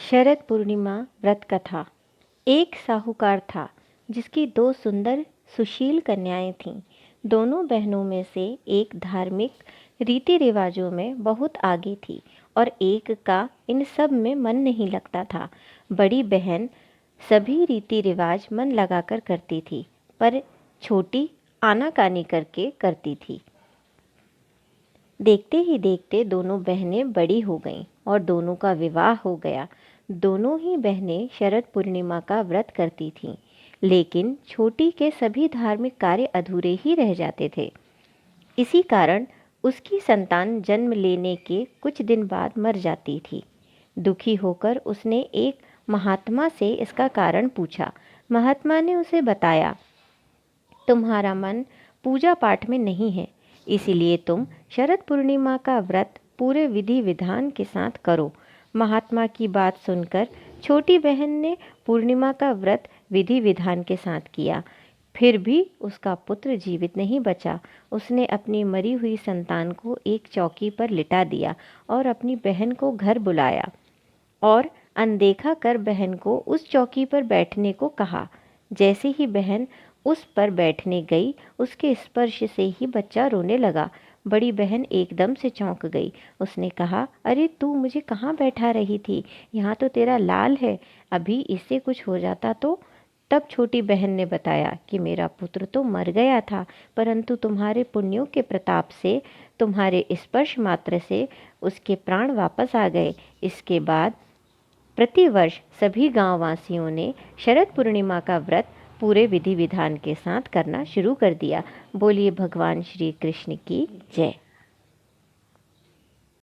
शरद पूर्णिमा व्रत कथा। एक साहूकार था जिसकी दो सुंदर सुशील कन्याएं थीं। दोनों बहनों में से एक धार्मिक रीति रिवाजों में बहुत आगे थी और एक का इन सब में मन नहीं लगता था। बड़ी बहन सभी रीति रिवाज मन लगाकर करती थी, पर छोटी आनाकानी करके करती थी। देखते ही देखते दोनों बहनें बड़ी हो गईं और दोनों का विवाह हो गया। दोनों ही बहनें शरद पूर्णिमा का व्रत करती थीं, लेकिन छोटी के सभी धार्मिक कार्य अधूरे ही रह जाते थे। इसी कारण उसकी संतान जन्म लेने के कुछ दिन बाद मर जाती थी। दुखी होकर उसने एक महात्मा से इसका कारण पूछा। महात्मा ने उसे बताया, तुम्हारा मन पूजा पाठ में नहीं है, इसीलिए तुम शरद पूर्णिमा का व्रत पूरे विधि विधान के साथ करो। महात्मा की बात सुनकर छोटी बहन ने पूर्णिमा का व्रत विधि विधान के साथ किया, फिर भी उसका पुत्र जीवित नहीं बचा। उसने अपनी मरी हुई संतान को एक चौकी पर लिटा दिया और अपनी बहन को घर बुलाया और अनदेखा कर बहन को उस चौकी पर बैठने को कहा। जैसे ही बहन उस पर बैठने गई, उसके स्पर्श से ही बच्चा रोने लगा। बड़ी बहन एकदम से चौंक गई। उसने कहा, अरे तू मुझे कहाँ बैठा रही थी? यहाँ तो तेरा लाल है, अभी इससे कुछ हो जाता तो? तब छोटी बहन ने बताया कि मेरा पुत्र तो मर गया था, परंतु तुम्हारे पुण्यों के प्रताप से, तुम्हारे स्पर्श मात्र से उसके प्राण वापस आ गए। इसके बाद प्रतिवर्ष सभी गांववासियों ने शरद पूर्णिमा का व्रत पूरे विधि विधान के साथ करना शुरू कर दिया। बोलिए भगवान श्री कृष्ण की जय।